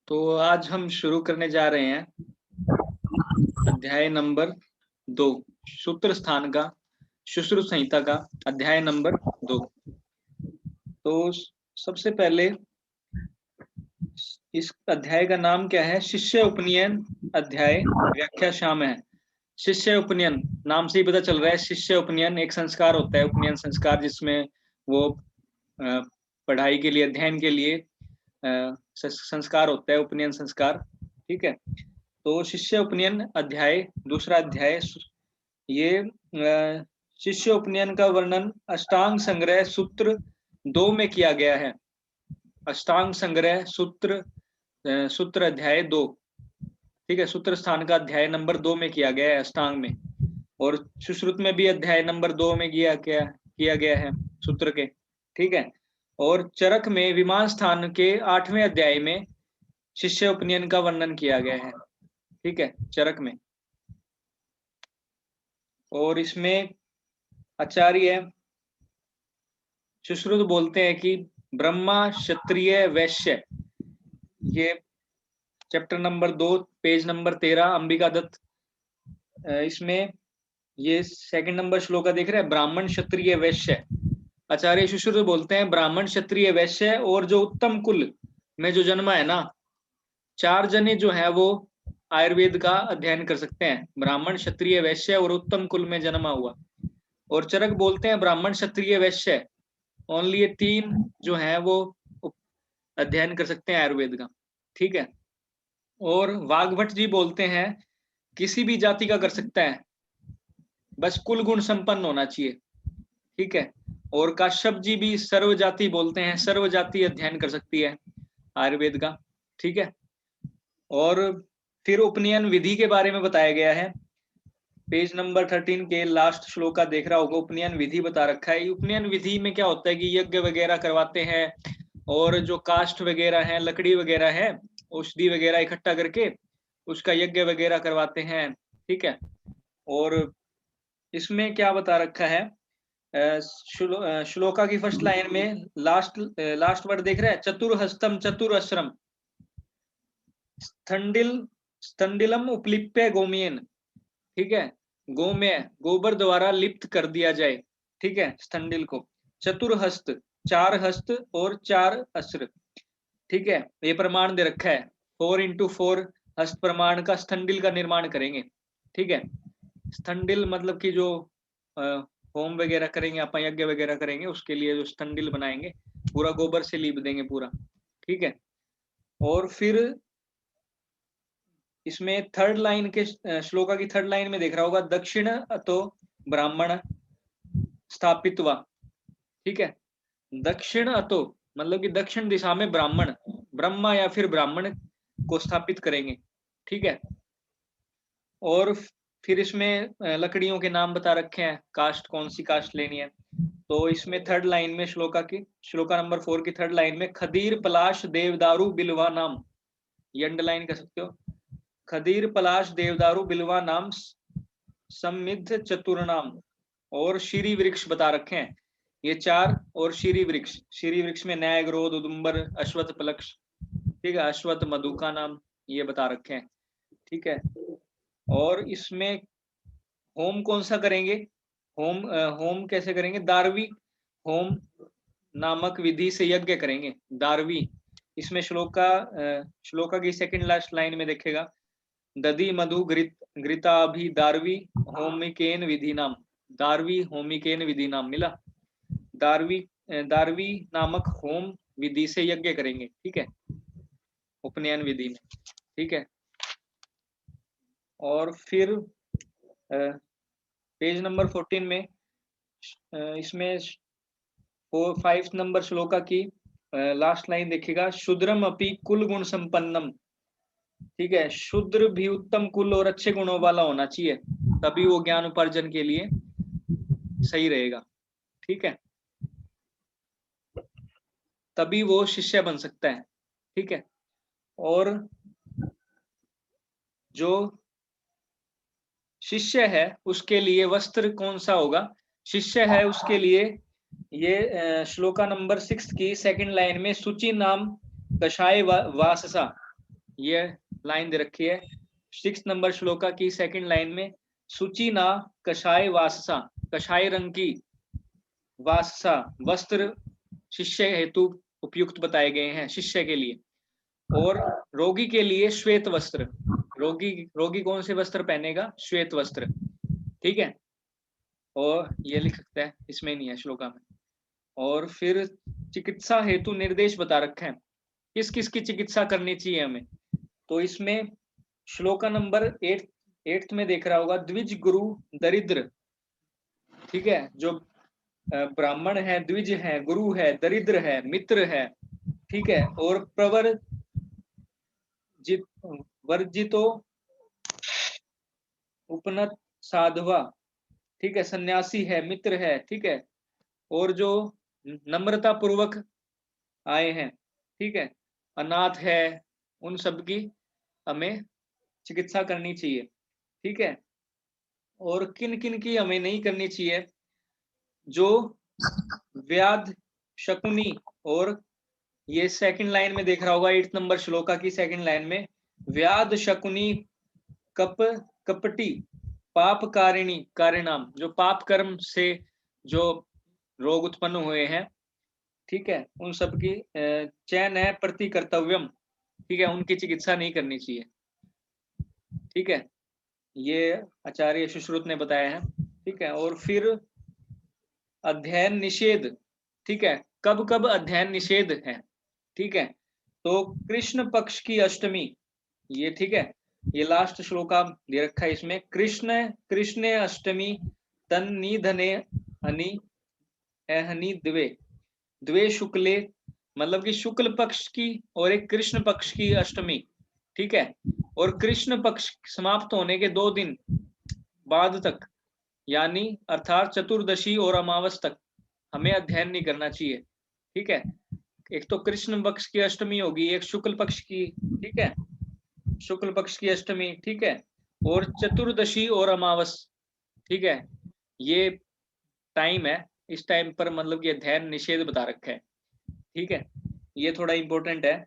तो आज हम शुरू करने जा रहे हैं अध्याय नंबर 2 सूत्र स्थान का सुश्रुत संहिता का अध्याय नंबर 2। तो सबसे पहले इस अध्याय का नाम क्या है? शिष्य उपनयन अध्याय व्याख्या शाम है। शिष्य उपनयन नाम से ही पता चल रहा है। शिष्य उपनयन एक संस्कार होता है, उपनयन संस्कार, जिसमें वो पढ़ाई के लिए, अध्ययन के लिए संस्कार होता है, उपनयन संस्कार। ठीक है, तो शिष्य उपनयन अध्याय दूसरा अध्याय ये शिष्य उपनयन का वर्णन अष्टांग संग्रह सूत्र 2 में किया गया है। अष्टांग संग्रह सूत्र अध्याय 2, ठीक है, सूत्र स्थान का अध्याय नंबर 2 में किया गया है अष्टांग में, और सुश्रुत में भी अध्याय नंबर 2 में किया गया है सूत्र के। ठीक है, और चरक में विमान स्थान के 8वें अध्याय में शिष्य उपनयन का वर्णन किया गया है। ठीक है, चरक में। और इसमें आचार्य सुश्रुत बोलते हैं कि ब्रह्मा क्षत्रिय वैश्य, ये chapter number 2 page number 13 Ambika Dutt, इसमें ये सेकंड नंबर श्लोका देख रहे हैं, ब्राह्मण क्षत्रिय वैश्य। आचार्य सुश्रुत बोलते हैं ब्राह्मण क्षत्रिय वैश्य और जो उत्तम कुल में जो जन्मा है ना, 4 जने जो है वो आयुर्वेद का अध्ययन कर सकते हैं, ब्राह्मण क्षत्रिय वैश्य और उत्तम कुल में जन्मा हुआ। और चरक बोलते हैं ब्राह्मण क्षत्रिय वैश्य, ओनली ये 3 जो है वो अध्ययन कर सकते हैं आयुर्वेद का। ठीक है, और वाग्भट जी बोलते हैं किसी भी जाति का कर सकता है, बस कुल गुण संपन्न होना चाहिए। ठीक है, और काश्यप जी भी सर्व जाति बोलते हैं, सर्व जाति अध्ययन कर सकती है आयुर्वेद का। ठीक है, और फिर उपनयन विधि के बारे में बताया गया है। पेज नंबर 13 के लास्ट श्लोक का देख रहा होगा, उपनयन विधि बता रखा है। उपनयन विधि में क्या होता है कि यज्ञ वगैरह करवाते हैं, और जो काष्ठ वगैरह है, लकड़ी वगैरह है, औषधि वगैरह इकट्ठा करके उसका यज्ञ वगैरह करवाते हैं। ठीक है, और इसमें क्या बता रखा है, श्लोका की फर्स्ट लाइन में लास्ट वर्ड देख रहे हैं, चतुर्हस्तम चतुरश्रम स्तंडिलम उपलिप्य गोमेन। ठीक है, गोमय गोबर द्वारा लिप्त कर दिया जाए। ठीक है, स्तंडिल को। चतुर्हस्त 4 हस्त और 4 अस्त्र। ठीक है, ये प्रमाण दे रखा है, 4x4 हस्त प्रमाण का स्तंडिल का निर्माण करेंगे। ठीक है, स्तंडिल मतलब कि जो होम वगैरह करेंगे, आप यज्ञ वगैरह करेंगे, उसके लिए जो स्तंडिल बनाएंगे, पूरा गोबर से लीप देंगे पूरा। ठीक है, और फिर इसमें थर्ड लाइन के श्लोका की थर्ड लाइन में देख रहा होगा, दक्षिण अतो ब्राह्मण स्थापित्वा। ठीक है, दक्षिण अतो मतलब कि दक्षिण दिशा में ब्राह्मण, ब्रह्मा या फिर ब्राह्मण को स्थापित करेंगे। ठीक है, और फिर इसमें लकड़ियों के नाम बता रखे हैं, कास्ट कौन सी कास्ट लेनी है। तो इसमें थर्ड लाइन में श्लोका नंबर 4 की थर्ड लाइन में खदीर पलाश देवदारू बिलवा नाम, ये अंडरलाइन कर सकते हो, खदीर पलाश देवदारू बिलवा नाम सम्मिध चतुर्नाम, और शीरी वृक्ष बता रखे हैं ये 4, और शीरी वृक्ष में न्याय ग्रोध उदुम्बर अश्वत्थ पलक्ष। ठीक है, अश्वत्थ मधु का नाम ये बता रखे हैं। ठीक है, और इसमें होम कौन सा करेंगे, होम कैसे करेंगे, दारवी होम नामक विधि से यज्ञ करेंगे, दारवी। इसमें श्लोका की सेकंड लास्ट लाइन में देखेगा, दधि मधु घृताभि दारवी होमिकेन विधि नाम, दारवी होमिकेन विधि नाम मिला, दारवी नामक होम विधि से यज्ञ करेंगे। ठीक है, उपनयन विधि में। ठीक है, और फिर पेज नंबर 14 में इसमें 5 नंबर श्लोका की लास्ट लाइन देखिएगा, शूद्रम अपि कुल गुण संपन्नम। ठीक है, शूद्र भी उत्तम कुल और अच्छे गुणों वाला होना चाहिए, तभी वो ज्ञान उपार्जन के लिए सही रहेगा। ठीक है, तभी वो शिष्य बन सकता है। ठीक है, और जो शिष्य है उसके लिए वस्त्र कौन सा होगा, शिष्य है उसके लिए ये श्लोका नंबर 6 की सेकंड लाइन में शुचि नाम कषाय वाससा। ये लाइन दे रखी है 6 नंबर श्लोका की सेकंड लाइन में, सुचि ना कषाय वाससा, कषाय रंग की वाससा वस्त्र शिष्य हेतु उपयुक्त बताए गए हैं, शिष्य के लिए। और रोगी के लिए श्वेत वस्त्र, रोगी कौन से वस्त्र पहनेगा? श्वेत वस्त्र, ठीक है। और ये लिख सकते हैं, इसमें नहीं है श्लोका में। और फिर चिकित्सा हेतु निर्देश बता रखे हैं, किस किस की चिकित्सा करनी चाहिए हमें। तो इसमें श्लोका नंबर 8 में देख रहा होगा, द्विज गुरु दरिद्र, ठीक है, जो ब्राह्मण है, द्विज है, गुरु है, दरिद्र है, मित्र है, ठीक है, और प्रवर जित वर्जितो उपनत साधवा, ठीक है, सन्यासी है, मित्र है, ठीक है, और जो नम्रता पूर्वक आए हैं, ठीक है, अनाथ है, उन सब की हमें चिकित्सा करनी चाहिए, ठीक है। और किन किन की हमें नहीं करनी चाहिए? जो व्याध शकुनी, और ये सेकंड लाइन में देख रहा होगा 8 नंबर श्लोका की सेकंड लाइन में, व्याध शकुनी कप कपटी पाप कारिणी कारिणाम, जो पाप कर्म से जो रोग उत्पन्न हुए हैं, ठीक है, उन सब की चयन है प्रति कर्तव्यम, ठीक है, उनकी चिकित्सा नहीं करनी चाहिए, ठीक है, ये आचार्य सुश्रुत ने बताया है, ठीक है। और फिर अध्ययन निषेध, ठीक है, कब कब अध्ययन निषेध है, ठीक है। तो कृष्ण पक्ष की अष्टमी, ये ठीक है, ये लास्ट श्लोका दे रखा है इसमें, कृष्ण कृष्ण अष्टमी तन निधने हनि हनि द्वे द्वे शुक्ले, मतलब कि शुक्ल पक्ष की और एक कृष्ण पक्ष की अष्टमी, ठीक है। और कृष्ण पक्ष समाप्त होने के 2 दिन बाद तक, यानी अर्थात चतुर्दशी और अमावस तक हमें अध्ययन नहीं करना चाहिए, ठीक है। एक तो कृष्ण पक्ष की अष्टमी होगी, एक शुक्ल पक्ष की, ठीक है, शुक्ल पक्ष की अष्टमी, ठीक है, और चतुर्दशी और अमावस, ठीक है, ये टाइम है, इस टाइम पर मतलब कि अध्ययन निषेध बता रखा है, ठीक है, ये थोड़ा इंपॉर्टेंट है।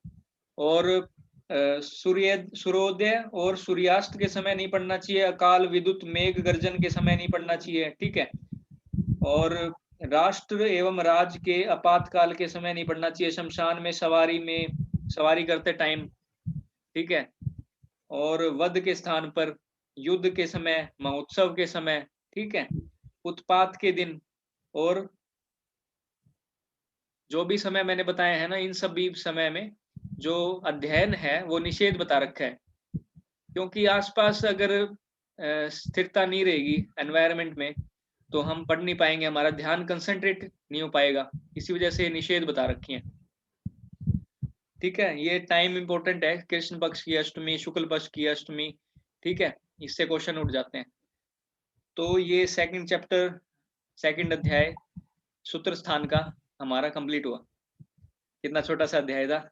और सूर्योदय और सूर्यास्त के समय नहीं पढ़ना चाहिए, अकाल विद्युत मेघ गर्जन के समय नहीं पढ़ना चाहिए, ठीक है। और राष्ट्र एवं राज के आपातकाल के समय नहीं पढ़ना चाहिए, शमशान में सवारी करते टाइम, ठीक है। और वध के स्थान पर, युद्ध के समय, महोत्सव के समय, ठीक है, उत्पात के दिन, और जो भी समय मैंने बताया है ना, इन सभी समय में जो अध्ययन है वो निषेध बता रखा है, क्योंकि आसपास अगर स्थिरता नहीं रहेगी एनवायरनमेंट में, तो हम पढ़ नहीं पाएंगे, हमारा ध्यान कंसंट्रेट नहीं हो पाएगा, इसी वजह से निषेध बता रखी है, ठीक है। ये टाइम इंपॉर्टेंट है, कृष्ण पक्ष की अष्टमी, शुक्ल पक्ष की अष्टमी, ठीक है, इससे क्वेश्चन उठ जाते हैं। तो ये सेकंड चैप्टर, सेकंड अध्याय सूत्र स्थान का हमारा कंप्लीट हुआ, कितना छोटा सा अध्याय था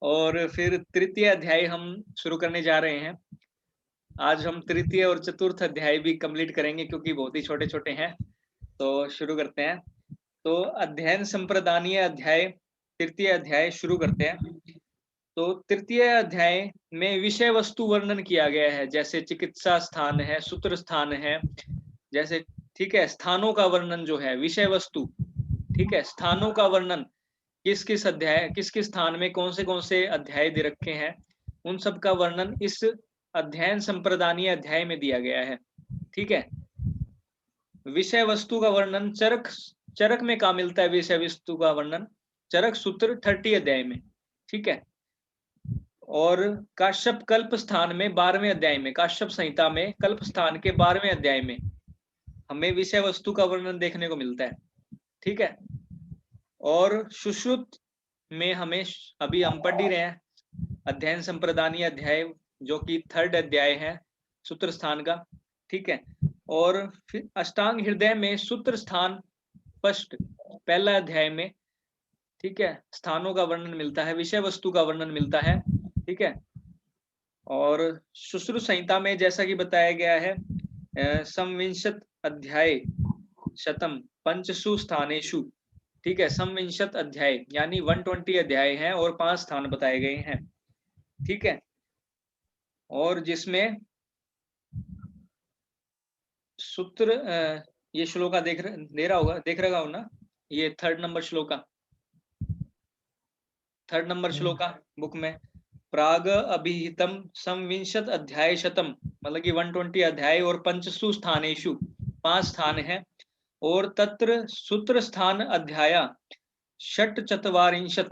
और फिर तृतीय अध्याय हम शुरू करने जा रहे हैं। आज हम तृतीय और चतुर्थ अध्याय भी कंप्लीट करेंगे, क्योंकि बहुत ही छोटे छोटे हैं। तो शुरू करते हैं। तो अध्ययन संप्रदानीय अध्याय, तृतीय अध्याय शुरू करते हैं। तो तृतीय अध्याय में विषय वस्तु वर्णन किया गया है, जैसे चिकित्सा स्थान है, सूत्र स्थान है, जैसे, ठीक है, स्थानों का वर्णन जो है, विषय वस्तु, ठीक है, स्थानों का वर्णन, किस किस अध्याय, किस किस स्थान में कौन से अध्याय दे रखे हैं, उन सब का वर्णन इस अध्ययन संप्रदानीय अध्याय में दिया गया है, ठीक है। विषय वस्तु का वर्णन चरक चरक में कहा मिलता है, विषय वस्तु का वर्णन चरक सूत्र 30 अध्याय में, ठीक है। और काश्यप कल्प स्थान में 12वें अध्याय में, काश्यप संहिता में कल्प स्थान के 12वें अध्याय में हमें विषय वस्तु का वर्णन देखने को मिलता है, ठीक है। और सुश्रुत में हमें, अभी हम पढ़ ही रहे हैं अध्ययन संप्रदानीय अध्याय, जो कि 3rd अध्याय है सूत्र स्थान का, ठीक है। और फिर अष्टांग हृदय में सूत्र स्थान स्पष्ट पहला अध्याय में, ठीक है, स्थानों का वर्णन मिलता है, विषय वस्तु का वर्णन मिलता है, ठीक है। और सुश्रुत संहिता में जैसा कि बताया गया है, संविंशत अध्याय शतम पंचसु स्थानेषु, ठीक है, संविंशत अध्याय यानी 120 अध्याय हैं और 5 स्थान बताए गए हैं, ठीक है, और जिसमें सूत्र ये श्लोका देख रहा हो ना, ये 3rd number shloka, 3rd number shloka book में, प्राग अभिहितम संविंशत अध्याय शतम, मतलब कि 120 अध्याय और पंचसु स्थानेषु 5 स्थान है, और तत्र सूत्र स्थान अध्याय षट चत्वारिंशत,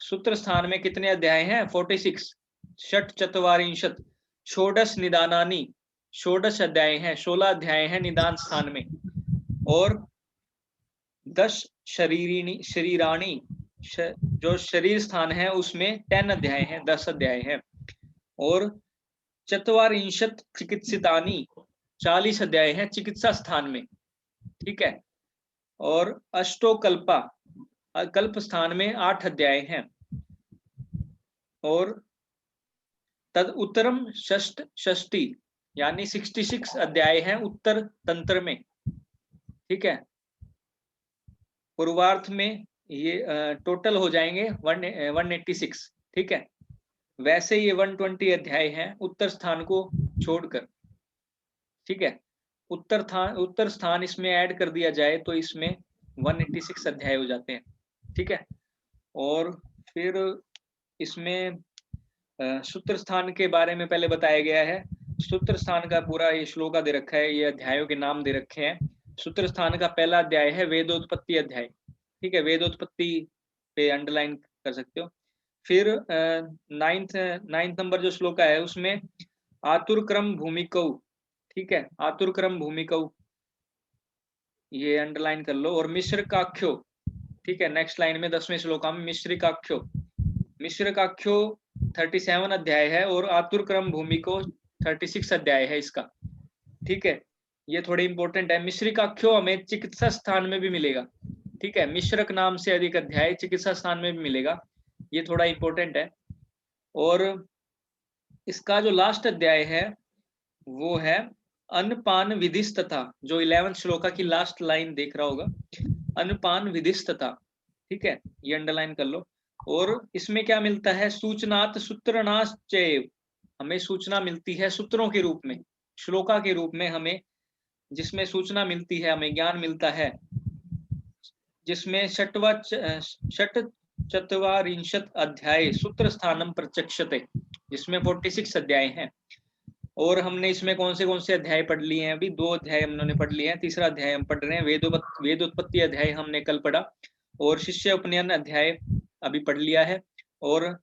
सूत्र स्थान में कितने अध्याय हैं? 46, षट चत्वारिंशत, षोडश निदानानि, षोडश अध्याय हैं, 16 अध्याय हैं निदान स्थान में, और 10 शरीराणी, जो शरीर स्थान है उसमें 10 अध्याय हैं, 10 अध्याय हैं, और चत्वारिंशत चिकित्सितानि, 40 अध्याय हैं चिकित्सा स्थान में, ठीक है, और अष्टो कल्पा, कल्प स्थान में 8 अध्याय हैं, और तद उत्तरम षष्टि यानी 66 अध्याय हैं उत्तर तंत्र में, ठीक है, पूर्वार्थ में ये टोटल हो जाएंगे 186, ठीक है, वैसे ये 120 अध्याय हैं उत्तर स्थान को छोड़कर, ठीक है, उत्तर स्थान इसमें ऐड कर दिया जाए तो इसमें 186 अध्याय हो जाते हैं, ठीक है, और फिर इसमें सूत्र स्थान के बारे में पहले बताया गया है, सूत्र स्थान का पूरा ये श्लोका दे रखा है, ये अध्यायों के नाम दे रखे हैं। सूत्र स्थान का पहला अध्याय है वेदोत्पत्ति अध्याय, ठीक है, वेदोत्पत्ति पे अंडरलाइन कर सकते हो। फिर 9th नंबर जो श्लोका है उसमें आतुर क्रम भूमिकौ, ठीक है, आतुर क्रम भूमिकौ ये अंडरलाइन कर लो, और मिश्र काख्यो, ठीक है, नेक्स्ट लाइन में 10वें श्लोका में मिश्र काख्यो 37 अध्याय है, और आतुर क्रम भूमिको 36 अध्याय है इसका, ठीक है, ये थोड़े इंपॉर्टेंट है। मिश्र काख्यो हमें चिकित्सा स्थान में भी मिलेगा, ठीक है, मिश्रक नाम से अधिक अध्याय चिकित्सा स्थान में भी मिलेगा, ये थोड़ा इंपॉर्टेंट है। और इसका जो लास्ट अध्याय है वो है अन्नपान विधिस्तथा, जो 11th श्लोका की लास्ट लाइन देख रहा होगा, अन्नपान विधिस्तथा, ठीक है, ये अंडरलाइन कर लो। और इसमें क्या मिलता है? सूचनात् सूत्रनाश्चैव, हमें सूचना मिलती है सूत्रों के रूप में, श्लोका के रूप में हमें जिसमें सूचना मिलती है, हमें ज्ञान मिलता है, जिसमें षट चत्वारिंशत अध्याय सूत्र स्थानम प्रचक्षते, जिसमें 46 अध्याय हैं। और हमने इसमें कौन से अध्याय पढ़ लिए हैं? अभी 2 अध्याय हमने पढ़ लिए हैं, तीसरा अध्याय हम पढ़ रहे हैं, वेदोत्पत्ति अध्याय हमने कल पढ़ा, और शिष्य उपनयन अध्याय अभी पढ़ लिया है, और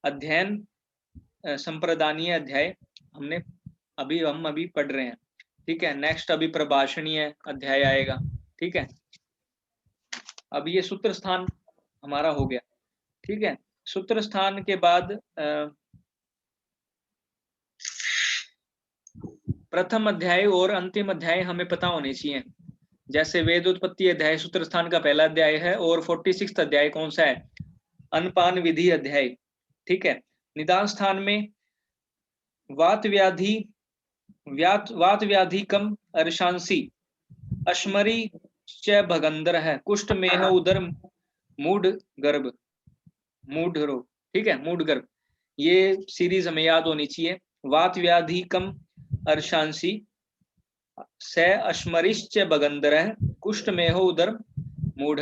अध्ययन संप्रदानीय अध्याय हम अभी पढ़ रहे हैं, ठीक है। नेक्स्ट अभी प्रभाषणीय अध्याय आएगा, ठीक है। अब ये सूत्र स्थान हमारा हो गया, ठीक है। सूत्र स्थान के बाद प्रथम अध्याय और अंतिम अध्याय हमें पता होने चाहिए। जैसे वेदोत्पत्ति अध्याय सूत्र स्थान का पहला अध्याय है, और 46 अध्याय कौन सा है? अन्नपान विधि अध्याय, ठीक है। निदान स्थान में वात व्याधि कम अर्शांसी अश्मरी च भगंदर है, कुष्ठ मेह उदर मूढ़ गर्भ, ठीक है, मूढ़ गर्भ, ये सीरीज हमें याद होनी चाहिए। वात व्याधि कम अर्शांसी स अश्मरिश्च भगंदर है, कुष्ठ मेह उदर मूढ़,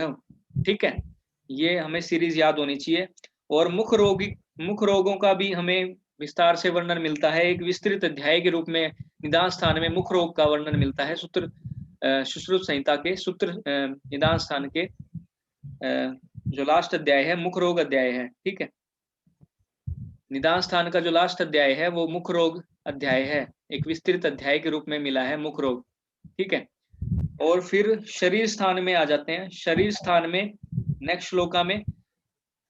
ठीक है, ये हमें सीरीज याद होनी चाहिए। और मुख रोगों का भी हमें विस्तार से वर्णन मिलता है, एक विस्तृत अध्याय के रूप में निदान स्थान में मुख रोग का वर्णन मिलता है। सुश्रुत संहिता के सूत्र निदान स्थान के जो लास्ट अध्याय है मुख रोग अध्याय है, ठीक है। निदान स्थान का जो लास्ट अध्याय है वो मुख रोग अध्याय है, एक विस्तृत अध्याय के रूप में मिला है मुख रोग, ठीक है। और फिर शरीर स्थान में आ जाते हैं। शरीर स्थान में नेक्स्ट श्लोका में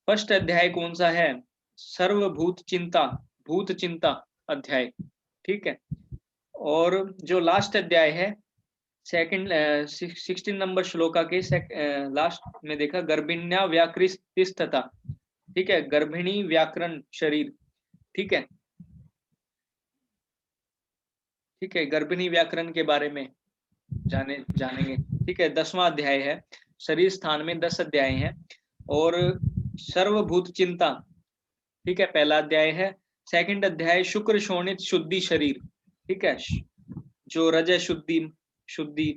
फर्स्ट अध्याय कौन सा है? सर्वभूत चिंता, भूत चिंता अध्याय, ठीक है। और जो लास्ट अध्याय है सेकंड 16 नंबर श्लोका के लास्ट में देखा गर्भिण्या व्याकृतिस्तथा, ठीक है, गर्भिणी व्याकरण शरीर, ठीक है, ठीक है, गर्भिणी व्याकरण के बारे में जानेंगे, ठीक है। 10वां अध्याय है। शरीर स्थान में 10 अध्याय हैं। और सर्वभूत चिंता, ठीक है, पहला अध्याय है। सेकंड अध्याय शुक्र शोणित शुद्धि शरीर, ठीक है, जो रजय शुद्धि,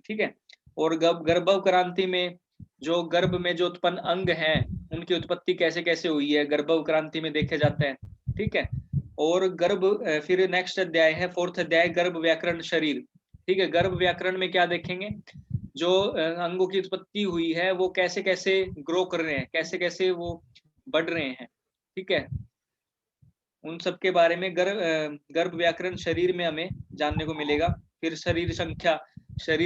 ठीक है। और गर्भ क्रांति में जो गर्भ में जो उत्पन्न अंग हैं उनकी उत्पत्ति कैसे कैसे हुई है, गर्भ क्रांति में देखे जाते हैं, ठीक है। और फिर नेक्स्ट अध्याय है फोर्थ अध्याय गर्भ व्याकरण शरीर, ठीक है। गर्भ व्याकरण में क्या देखेंगे, जो अंगों की उत्पत्ति हुई है वो कैसे कैसे ग्रो कर रहे हैं, कैसे कैसे वो बढ़ रहे हैं, ठीक है। उन सब के बारे में गर्भ व्याकरण शरीर में हमें जानने को मिलेगा। फिर शरीर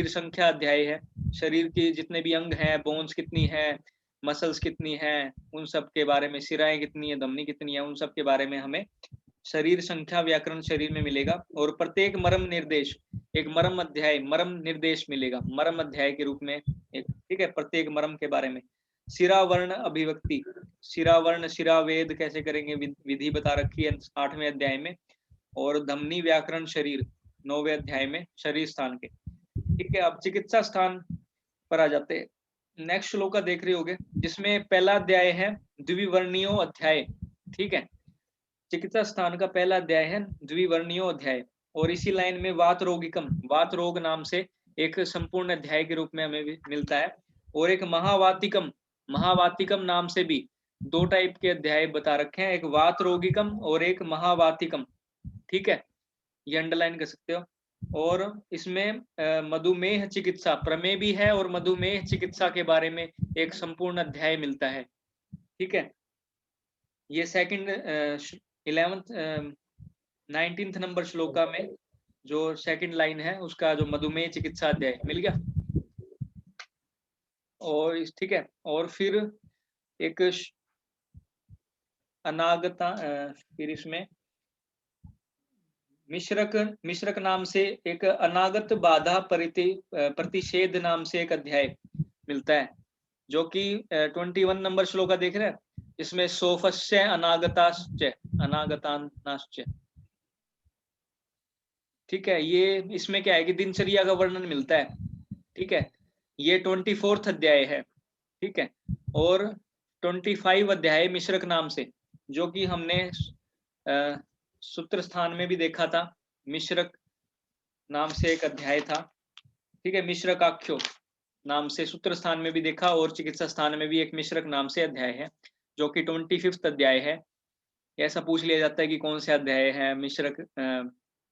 संख्या अध्याय है, शरीर के जितने भी अंग हैं, बोन्स कितनी है, मसल्स कितनी है, उन सब के बारे में, शिराएं कितनी है, धमनी कितनी है, उन सब के बारे में हमें शरीर संख्या व्याकरण शरीर में मिलेगा। और प्रत्येक मर्म निर्देश, एक मर्म अध्याय, मर्म निर्देश मिलेगा, मर्म अध्याय के रूप में एक, ठीक है, प्रत्येक मर्म के बारे में। शिरा वर्ण अभिव्यक्ति, शिरा वर्ण शिरा वेद कैसे करेंगे, विधि बता रखी है 8वें अध्याय में। और धमनी व्याकरण शरीर 9वें अध्याय में शरीर स्थान के, ठीक है। अब चिकित्सा स्थान पर आ जाते हैं। नेक्स्ट श्लोक का देख रहे होगे, जिसमें पहला अध्याय है द्विवर्णीयो अध्याय, ठीक है। चिकित्सा स्थान का पहला अध्याय है द्विवर्णीयो अध्याय। और इसी लाइन में वात रोगिकम, वात रोग नाम से एक संपूर्ण अध्याय के रूप में हमें मिलता है। और एक महावातिकम, महावातिकम नाम से भी 2 टाइप के अध्याय बता रखे हैं, एक वात रोगिकम और एक महावातिकम, ठीक है, ये अंडरलाइन कर सकते हो। और इसमें मधुमेह चिकित्सा, प्रमेय भी है और मधुमेह चिकित्सा के बारे में एक संपूर्ण अध्याय मिलता है, ठीक है। ये सेकंड 19th नंबर श्लोका में जो सेकंड लाइन है उसका जो मधुमेह चिकित्सा अध्याय मिल गया। और ठीक है, और फिर एक अनागता, फिर इसमें मिश्रक नाम से एक अनागत बाधा प्रतिषेध नाम से एक अध्याय मिलता है, जो कि 21 नंबर श्लोका देख रहे हैं, इसमें सोफस्य अनागतानाश्च, ठीक है। ये इसमें क्या है कि दिनचर्या का वर्णन मिलता है, ठीक है। ये 24th अध्याय है, ठीक है। और 25 अध्याय मिश्रक नाम से, जो कि हमने सूत्र स्थान में भी देखा था, मिश्रक नाम से एक अध्याय था, ठीक है। मिश्रकाख्यो नाम से सूत्र स्थान में भी देखा, और चिकित्सा स्थान में भी एक मिश्रक नाम से अध्याय है, जो कि 25th अध्याय है। ऐसा पूछ लिया जाता है कि कौन से अध्याय है, मिश्रक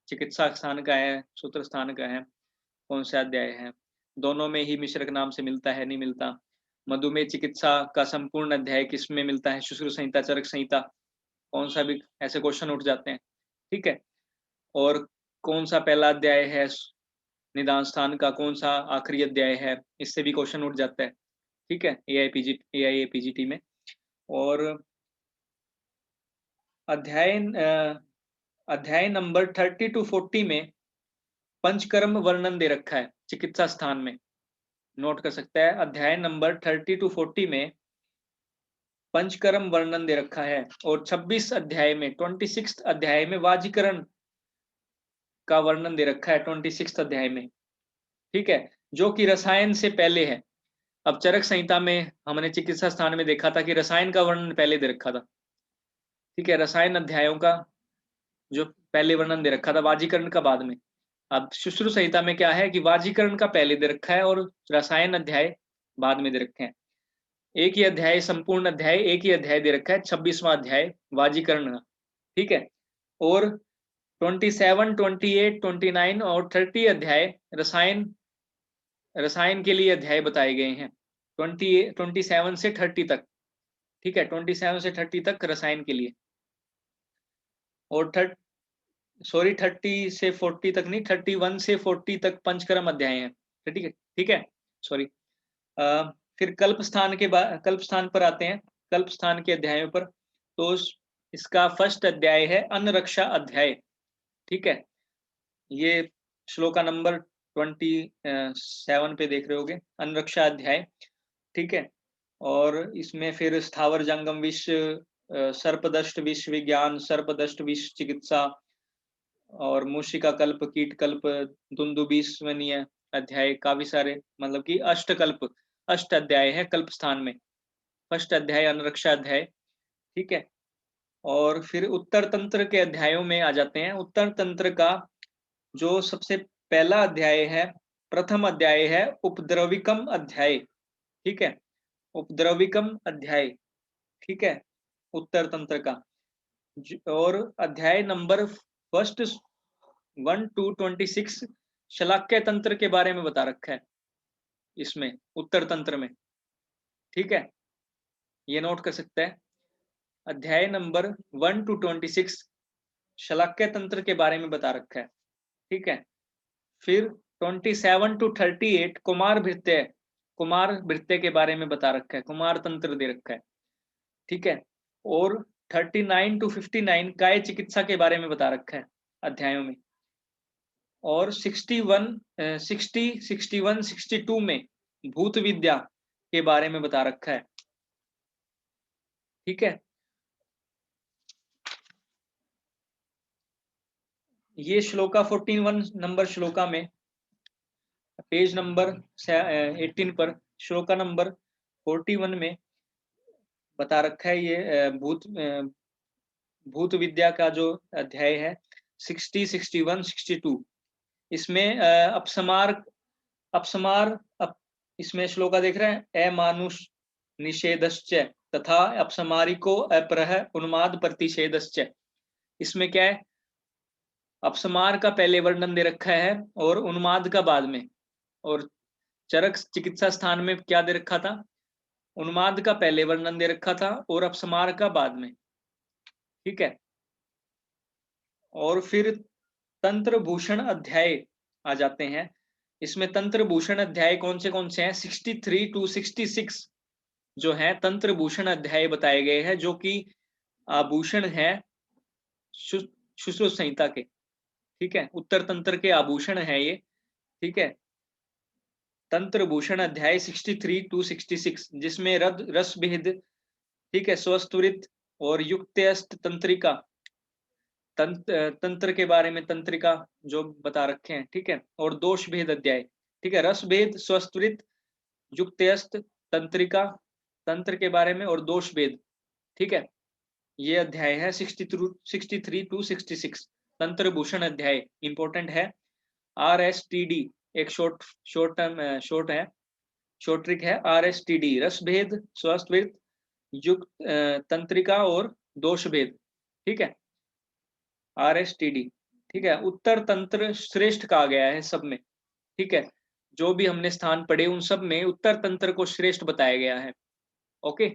चिकित्सा स्थान का है, सूत्र स्थान का है, कौन सा अध्याय है। दोनों में ही मिश्रक नाम से मिलता है, नहीं मिलता। मधुमेह चिकित्सा का संपूर्ण अध्याय किस में मिलता है, शुश्रूष संहिता, चरक संहिता, कौन सा भी, ऐसे क्वेश्चन उठ जाते हैं, ठीक है। और कौन सा पहला अध्याय है निदान स्थान का, कौन सा आखिरी अध्याय है, इससे भी क्वेश्चन उठ जाता है, ठीक है, AIAPGT में। और अध्याय नंबर 30 to 40 में पंचकर्म वर्णन दे रखा है चिकित्सा स्थान में, नोट कर सकता है। अध्याय नंबर 30 to 40 में पंचकर्म वर्णन दे रखा है। और 26 अध्याय में 26th अध्याय में वाजीकरण का वर्णन दे रखा है 26th अध्याय में, ठीक है, जो कि रसायन से पहले है। अब चरक संहिता में हमने चिकित्सा स्थान में देखा था कि रसायन का वर्णन पहले दे रखा था, ठीक है, रसायन अध्यायों का जो पहले वर्णन दे रखा था, वाजीकरण का बाद में। अब शुश्रूष संहिता में क्या है कि वाजीकरण का पहले दे रखा है और रसायन अध्याय बाद में दे रखे हैं। एक ही अध्याय, संपूर्ण अध्याय एक ही अध्याय दे रखा है, 26वां अध्याय वाजीकरण का, ठीक है। और 27, 28, 29 और 30 अध्याय रसायन के लिए अध्याय बताए गए हैं, 27 से 30 तक, ठीक है, 27 से 30 तक रसायन के लिए। और 30 से 40 तक नहीं, 31 से 40 तक पंचकर्म अध्याय हैं, ठीक है, ठीक है, सॉरी। फिर कल्प स्थान पर आते हैं, कल्प स्थान के अध्यायों पर। तो इसका फर्स्ट अध्याय है अन्नरक्षा अध्याय, ठीक है। ये श्लोका नंबर 27 पे देख रहे होगे, अन्नरक्षा अध्याय, ठीक है। और इसमें फिर स्थावर जंगम विष, सर्पदष्ट विष विज्ञान, सर्पदष्ट विष चिकित्सा, और मूषिका कल्प, कीट कल्प, दुंदुभिस्वनीय अध्याय, काफी सारे, मतलब कि अष्ट अध्याय है कल्प स्थान में। फर्स्ट अध्याय अनुरक्षा अध्याय, ठीक है। और फिर उत्तर तंत्र के अध्यायों में आ जाते हैं। उत्तर तंत्र का जो सबसे पहला अध्याय है, प्रथम अध्याय है उपद्रविकम अध्याय, ठीक है, उपद्रविकम अध्याय, ठीक है, उत्तर तंत्र का। और अध्याय नंबर फर्स्ट 1 to 26 शलाक्य तंत्र के बारे में बता रखा है इसमें, उत्तर तंत्र में, ठीक है, ये नोट कर सकते हैं। अध्याय नंबर 1 to 26 शलाक्य तंत्र के बारे में बता रखा है, ठीक है। फिर 27 to 38 कुमार भृत्य के बारे में बता रखा है, कुमार तंत्र दे रखा है, ठीक है। और 39 to 59 काय चिकित्सा के बारे में बता रखा है अध्यायों में। और 61 62 में भूत विद्या के बारे में बता रखा है, ठीक है। ये श्लोका 41 नंबर श्लोका में, पेज नंबर 18 पर श्लोका नंबर 41 में बता रखा है ये भूत विद्या का जो अध्याय है 60 61 62। इसमें अपसमार इसमें श्लोका देख रहे हैं, अमानुष निषेधश्च तथा अपसमारिको अपरह उन्माद प्रतिषेधश्च। इसमें क्या है, अपसमार का पहले वर्णन दे रखा है और उन्माद का बाद में। और चरक चिकित्सा स्थान में क्या दे रखा था, उन्माद का पहले वर्णन दे रखा था और अपसमार का बाद में, ठीक है। और फिर तंत्र भूषण अध्याय आ जाते हैं। इसमें तंत्र भूषण अध्याय कौन से हैं, 63 to 66 जो है तंत्र भूषण अध्याय बताए गए हैं, जो कि आभूषण है सुश्रुत संहिता के, ठीक है, उत्तर तंत्र के आभूषण है ये, ठीक है। तंत्र भूषण अध्याय 63 to 66 जिसमें रस भेद, ठीक है, स्वस्त्वरित और युक्तयस्त तंत्रिका, तंत्र के बारे में तंत्रिका जो बता रखे हैं, ठीक है। और दोष भेद अध्याय, ठीक है, रस भेद, स्वस्त्वरित, युक्तयस्त, तंत्रिका, तंत्र के बारे में और दोष भेद, ठीक है, ये अध्याय है 63 to 66 तंत्र भूषण अध्याय। इंपॉर्टेंट है। RSTD एक शॉर्ट है, शॉर्ट ट्रिक है, RSTD, रस भेद, स्वस्त्वरित, युक्त तंत्रिका और दोष भेद, ठीक है, RSTD, ठीक है। उत्तर तंत्र श्रेष्ठ कहा गया है सब में, ठीक है, जो भी हमने स्थान पढ़े उन सब में उत्तर तंत्र को श्रेष्ठ बताया गया है, ओके।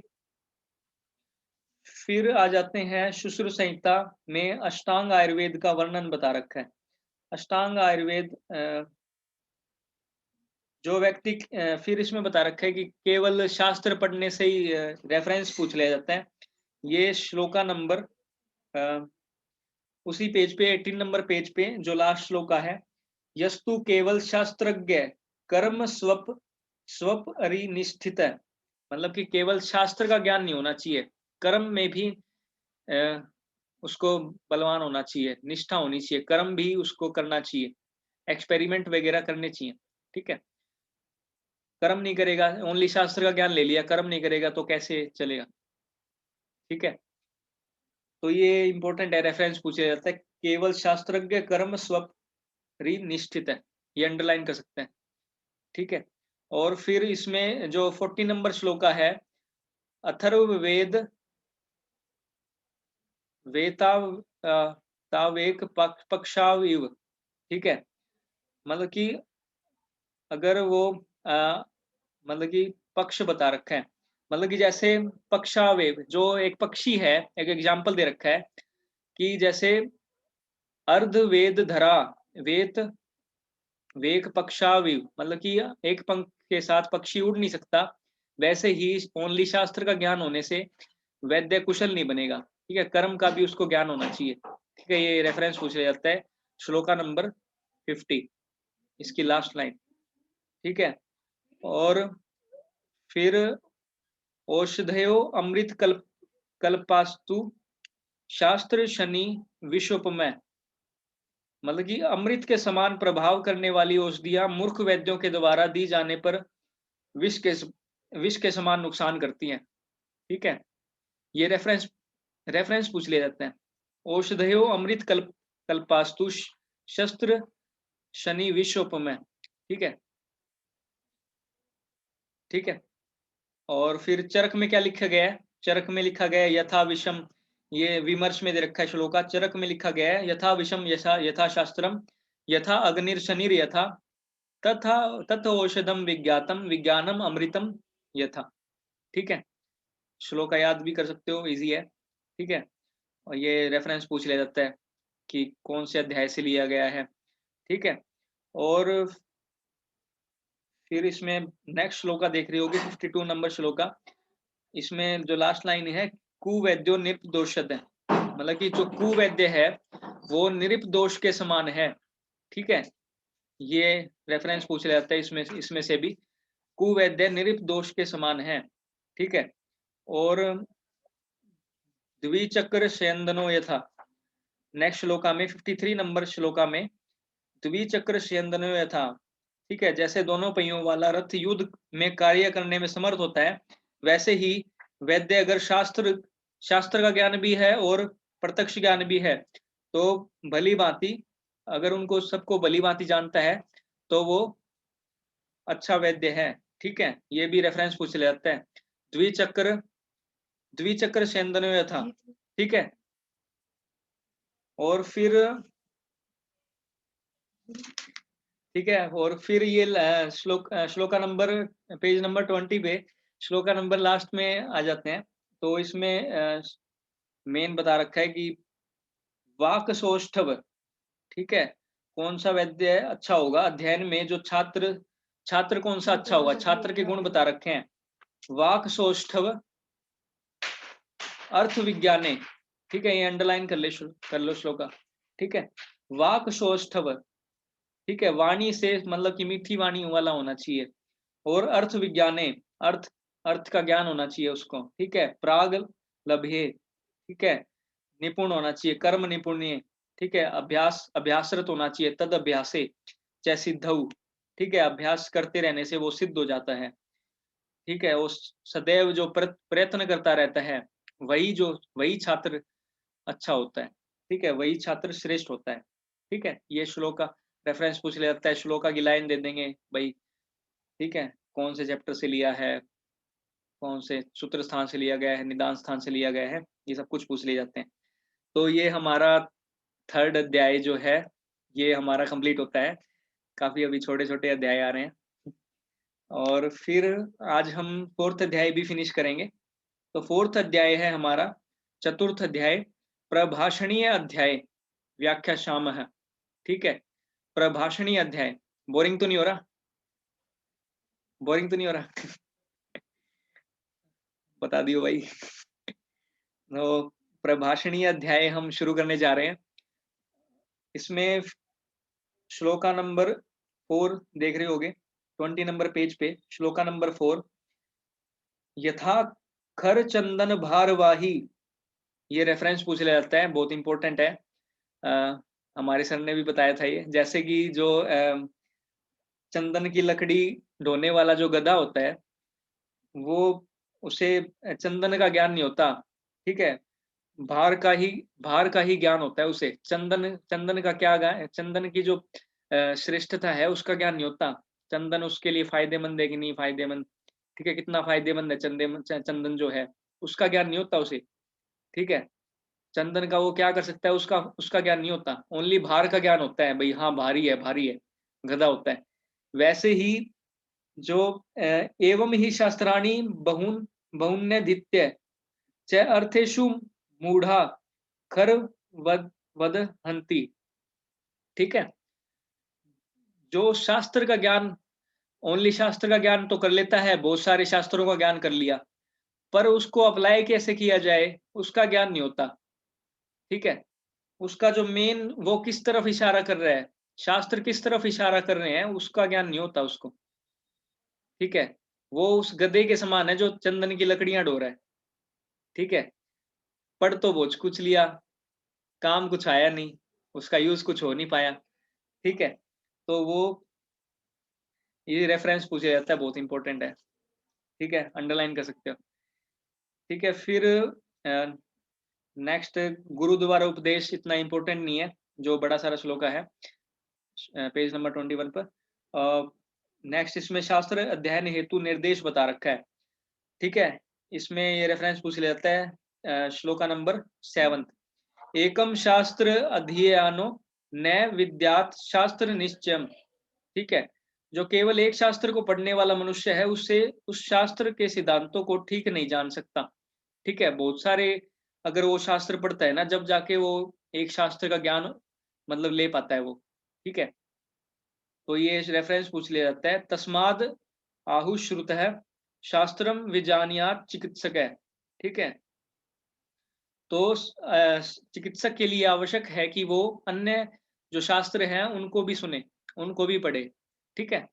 फिर आ जाते हैं शुश्रुत संहिता में अष्टांग आयुर्वेद का वर्णन बता रखा है। अष्टांग आयुर्वेद जो व्यक्ति फिर इसमें बता रखा है कि केवल शास्त्र पढ़ने से ही रेफरेंस पूछ लिया जाता है। ये श्लोका नंबर उसी पेज पे 18 नंबर पेज पे जो लास्ट श्लोका है, यस्तु केवल शास्त्रज्ञ कर्म स्वप अरिनिष्ठित है, मतलब कि केवल शास्त्र का ज्ञान नहीं होना चाहिए, कर्म में भी उसको बलवान होना चाहिए, निष्ठा होनी चाहिए, कर्म भी उसको करना चाहिए, एक्सपेरिमेंट वगैरह करने चाहिए, ठीक है। कर्म नहीं करेगा, ओनली शास्त्र का ज्ञान ले लिया, कर्म नहीं करेगा तो कैसे चलेगा, ठीक है। तो ये इंपॉर्टेंट है, रेफरेंस पूछा जाता है, केवल शास्त्रज्ञ कर्म स्वपरि निष्ठित है, ये अंडरलाइन कर सकते हैं, ठीक है। और फिर इसमें जो 40 नंबर श्लोका है, अथर्ववेद तावेक पक्षाविव, ठीक है, मतलब कि अगर वो मतलब कि पक्ष बता रखा है, मतलब कि जैसे पक्षावेव जो एक पक्षी है, एक एग्जाम्पल दे रखा है कि जैसे अर्धवेद धरा वेत वेक पक्षाविव, मतलब कि एक पंख के साथ पक्षी उड़ नहीं सकता, वैसे ही ओनली शास्त्र का ज्ञान होने से वैद्य कुशल नहीं बनेगा, ठीक है, कर्म का भी उसको ज्ञान होना चाहिए, ठीक है। ये रेफरेंस पूछा जाता है श्लोका नंबर 50, इसकी लास्ट लाइन, ठीक है। और फिर औषधयो अमृत कल्पास्तु शास्त्र शनि विश्वपमय, मतलब कि अमृत के समान प्रभाव करने वाली औषधियां मूर्ख वैद्यों के द्वारा दी जाने पर विष के समान नुकसान करती हैं, ठीक है। ये रेफरेंस रेफरेंस पूछ लिया जाता है। औषधयो अमृत कल्पास्तु शस्त्र शनि विश्वोपम। ठीक है, ठीक है। और फिर चरक में क्या लिखा गया है? चरक में लिखा गया है यथा विषम, ये विमर्श में दे रखा है श्लोका। चरक में लिखा गया है यथा विषम यथा शास्त्रम यथा अग्निर्शनिर यथा तथा तथ औषधम विज्ञातम विज्ञानम अमृतम यथा। ठीक है, श्लोका याद भी कर सकते हो, इजी है। ठीक है, और ये रेफरेंस पूछ लिया जाता है कि कौन से अध्याय से लिया गया है। ठीक है, और फिर इसमें नेक्स्ट श्लोका देख रही होगी 52 नंबर श्लोका। इसमें जो लास्ट लाइन है कुवैद्यो निरप दोषद है, मतलब कि जो कुवैद्य है वो निरप दोष के समान है। ठीक है, ये रेफरेंस पूछ लिया जाता है इसमें से भी, कुवैद्य निरप दोष के समान है। ठीक है, और द्विचक्र शयंदनो यथा, नेक्स्ट श्लोका में 53 नंबर श्लोका में द्विचक्र शयंदनो यथा। ठीक है, जैसे दोनों पहियों वाला रथ युद्ध में कार्य करने में समर्थ होता है, वैसे ही वैद्य अगर शास्त्र का ज्ञान भी है और प्रत्यक्ष ज्ञान भी है तो भली भांति, अगर उनको सबको भली भांति जानता है तो वो अच्छा वैद्य है। ठीक है, ये भी रेफरेंस पूछ लिया जाता है, द्विचक्र द्विचक्र शयंदनो यथा। ठीक है, और फिर ठीक है, और फिर ये श्लोका नंबर, पेज नंबर 20 पे श्लोका नंबर लास्ट में आ जाते हैं। तो इसमें मेन बता रखा है कि वाक सौष्ठव। ठीक है, कौन सा वैद्य अच्छा होगा अध्ययन में, जो छात्र छात्र कौन सा अच्छा होगा, छात्र के गुण बता रखे हैं। वाक सौष्ठव अर्थ विज्ञाने। ठीक है, ये अंडरलाइन कर लो श्लोका। ठीक है, वाक सौष्ठव, ठीक है, वाणी से मतलब कि मीठी वाणी वाला होना चाहिए, और अर्थ विज्ञाने, अर्थ अर्थ का ज्ञान होना चाहिए उसको। ठीक है, प्राग लभ्ये, ठीक है, निपुण होना चाहिए, कर्म निपुण्य। ठीक है, अभ्यासरत होना चाहिए, तद अभ्यासे च सिद्धौ। ठीक है, अभ्यास करते रहने से वो सिद्ध हो जाता है। ठीक है, वो सदैव जो प्रयत्न करता रहता है वही छात्र अच्छा होता है। ठीक है, वही छात्र श्रेष्ठ होता है। ठीक है, ये श्लोक का रेफरेंस पूछ लिया जाता है, श्लोका की लाइन दे देंगे भाई। ठीक है, कौन से चैप्टर से लिया है, कौन से सूत्र स्थान से लिया गया है, निदान स्थान से लिया गया है, ये सब कुछ पूछ लिए जाते हैं। तो ये हमारा थर्ड अध्याय जो है ये हमारा कंप्लीट होता है। काफी अभी छोटे छोटे अध्याय आ रहे हैं, और फिर आज हम फोर्थ अध्याय भी फिनिश करेंगे। तो फोर्थ अध्याय है हमारा चतुर्थ अध्याय, प्रभाषणीय अध्याय व्याख्या शाम है। ठीक है, प्रभाषणीय अध्याय। बोरिंग तो नहीं हो रहा? बोरिंग तो नहीं हो रहा? बता दियो भाई। तो प्रभाषणीय अध्याय हम शुरू करने जा रहे हैं। इसमें श्लोका नंबर 4 देख रहे होगे 20 नंबर पेज पे, श्लोका नंबर 4, यथा खर चंदन भारवाही। ये रेफरेंस पूछ लिया जाता है, बहुत इंपॉर्टेंट है। हमारे सर ने भी बताया था ये, जैसे कि जो चंदन की लकड़ी ढोने वाला जो गधा होता है वो, उसे चंदन का ज्ञान नहीं होता। ठीक है, भार का ही भार का ही ज्ञान होता है उसे। चंदन चंदन का क्या ज्ञान, चंदन की जो श्रेष्ठता है उसका ज्ञान नहीं होता। चंदन उसके लिए फायदेमंद है कि नहीं फायदेमंद, ठीक है, कितना फायदेमंद है चंदन जो है, उसका ज्ञान नहीं होता उसे। ठीक है, चंदन का वो क्या कर सकता है, उसका उसका ज्ञान नहीं होता, ओनली भार का ज्ञान होता है, भाई हाँ भारी है भारी है, गधा होता है। वैसे ही जो एवं ही शास्त्राणी बहुन बहुन्यधित्य च अर्थेषु मूढ़ा खर वद हंति। ठीक है, जो शास्त्र का ज्ञान, ओनली शास्त्र का ज्ञान तो कर लेता है, बहुत सारे शास्त्रों का ज्ञान कर लिया, पर उसको अप्लाई कैसे किया जाए उसका ज्ञान नहीं होता। ठीक है, उसका जो मेन वो किस तरफ इशारा कर रहा है, शास्त्र किस तरफ इशारा कर रहे हैं, उसका ज्ञान नहीं होता उसको। ठीक है, वो उस गधे के समान है जो चंदन की लकड़ियां ढो रहा है। ठीक है, पढ़ तो बहुत कुछ लिया, काम कुछ आया नहीं, उसका यूज कुछ हो नहीं पाया। ठीक है, तो वो ये रेफरेंस पूछा जाता है, बहुत इंपॉर्टेंट है। ठीक है, अंडरलाइन कर सकते हो। ठीक है, फिर नेक्स्ट गुरुद्वारा उपदेश इतना इंपॉर्टेंट नहीं है, जो बड़ा सारा श्लोक है, पेज नंबर 21 पर। नेक्स्ट इसमें शास्त्र अध्ययन हेतु निर्देश बता रखा है, ठीक है। इसमें ये रेफरेंस पूछ लिया जाता है, श्लोका नंबर 7, एकम शास्त्र अध्ययनो न विद्यात शास्त्र निश्चयम, ठीक है। जो केवल एक शास्त्र को पढ़ने वाला मनुष्य है, उससे उस शास्त्र के सिद्धांतों को ठीक नहीं जान सकता, ठीक है। बहुत सारे अगर वो शास्त्र पढ़ता है ना, जब जाके वो एक शास्त्र का ज्ञान मतलब ले पाता है वो, ठीक है। तो ये रेफरेंस पूछ लिया जाता है, तस्माद आहुश्रुत है शास्त्रम विजानियात चिकित्सक है, ठीक है। तो चिकित्सक के लिए आवश्यक है कि वो अन्य जो शास्त्र हैं उनको भी सुने, उनको भी पढ़े, ठीक है।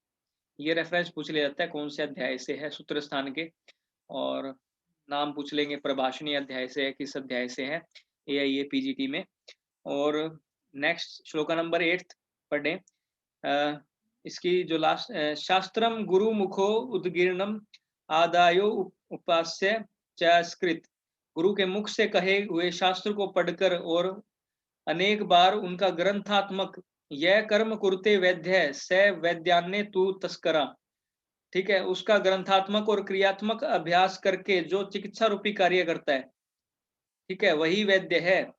ये रेफरेंस पूछ लिया जाता है कौन से अध्याय से है, सूत्र स्थान के, और नाम पूछ लेंगे प्रभाषणी अध्याय से है, किस अध्याय से है, AIA PGT में। और नेक्स्ट श्लोका नंबर 8 पढ़ें। इसकी जो लास्ट, शास्त्रम गुरु मुखो उद्गीर्णम आदायो उपास्य चस्कृत, गुरु के मुख से कहे हुए शास्त्र को पढ़कर और अनेक बार उनका ग्रंथात्मक यह कर्म कुरते वैद्य स वैद्यान्य तू तस्करा, ठीक है, उसका ग्रंथात्मक और क्रियात्मक अभ्यास करके जो चिकित्सा रूपी कार्य करता है, ठीक है, वही वैद्य है,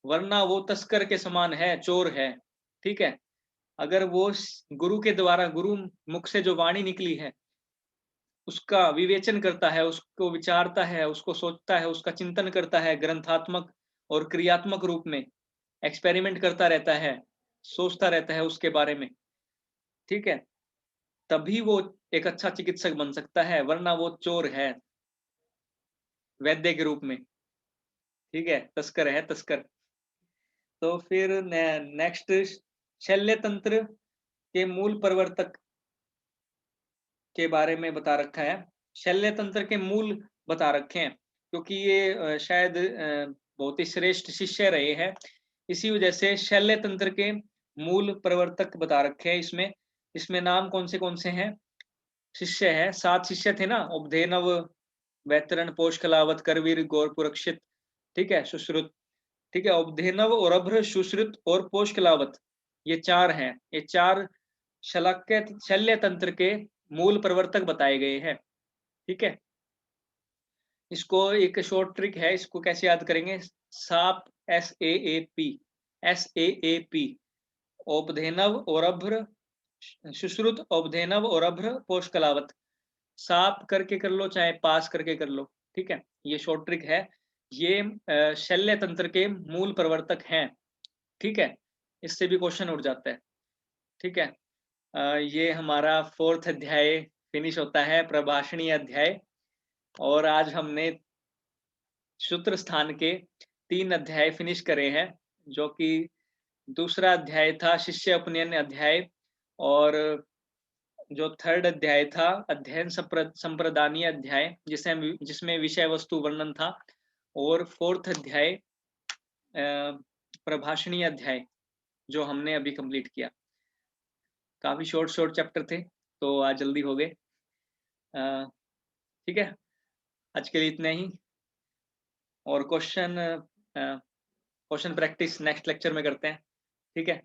वरना वो तस्कर के समान है, चोर है, ठीक है। अगर वो गुरु के द्वारा, गुरु मुख से जो वाणी निकली है उसका विवेचन करता है, उसको विचारता है, उसको सोचता है, उसका चिंतन करता है, ग्रंथात्मक और क्रियात्मक रूप में एक्सपेरिमेंट करता रहता है, सोचता रहता है उसके बारे में, ठीक है, तभी वो एक अच्छा चिकित्सक बन सकता है, वरना वो चोर है वैद्य के रूप में, ठीक है, तस्कर है, तस्कर। तो फिर नेक्स्ट शल्य तंत्र के मूल प्रवर्तक के बारे में बता रखा है, शल्य तंत्र के मूल बता रखे हैं, क्योंकि ये शायद बहुत ही श्रेष्ठ शिष्य रहे हैं, इसी वजह से शल्य तंत्र के मूल प्रवर्तक बता रखे हैं इसमें। इसमें नाम कौन से हैं, शिष्य है, 7 शिष्य थे ना, उपधेनव, वैतरण, पोषकलावत, करवीर, गौरपुरक्षित, ठीक है, सुश्रुत, ठीक है, उपधेनव और अभ्र, सुश्रुत और पोषकलावत, ये 4 हैं, ये 4 शल्य शल्य तंत्र के मूल प्रवर्तक बताए गए हैं, ठीक है। इसको एक शॉर्ट ट्रिक है, इसको कैसे याद करेंगे, साप, SAAP, SAAP, उपधेनव और अभ्र, सुश्रुत, उपधेनव और अभ्र, पोषकलावत, साप करके कर लो चाहे पास करके कर लो, ठीक है, ये शॉर्ट ट्रिक है। ये शल्य तंत्र के मूल प्रवर्तक हैं, ठीक है, इससे भी क्वेश्चन उठ जाता है, ठीक है। ये हमारा 4th अध्याय फिनिश होता है, प्रभाषणी अध्याय, और आज हमने सूत्र स्थान के 3 अध्याय फिनिश करे हैं, जो कि दूसरा अध्याय था शिष्य उपनयन अध्याय, और जो 3rd अध्याय था अध्ययन संप्रदानीय अध्याय, जिसमें विषय वस्तु वर्णन था, और 4th अध्याय प्रभाषणी अध्याय जो हमने अभी कंप्लीट किया। काफी शॉर्ट चैप्टर थे, तो आज जल्दी हो गए, ठीक है। आज के लिए इतना ही, और क्वेश्चन प्रैक्टिस नेक्स्ट लेक्चर में करते हैं, ठीक है।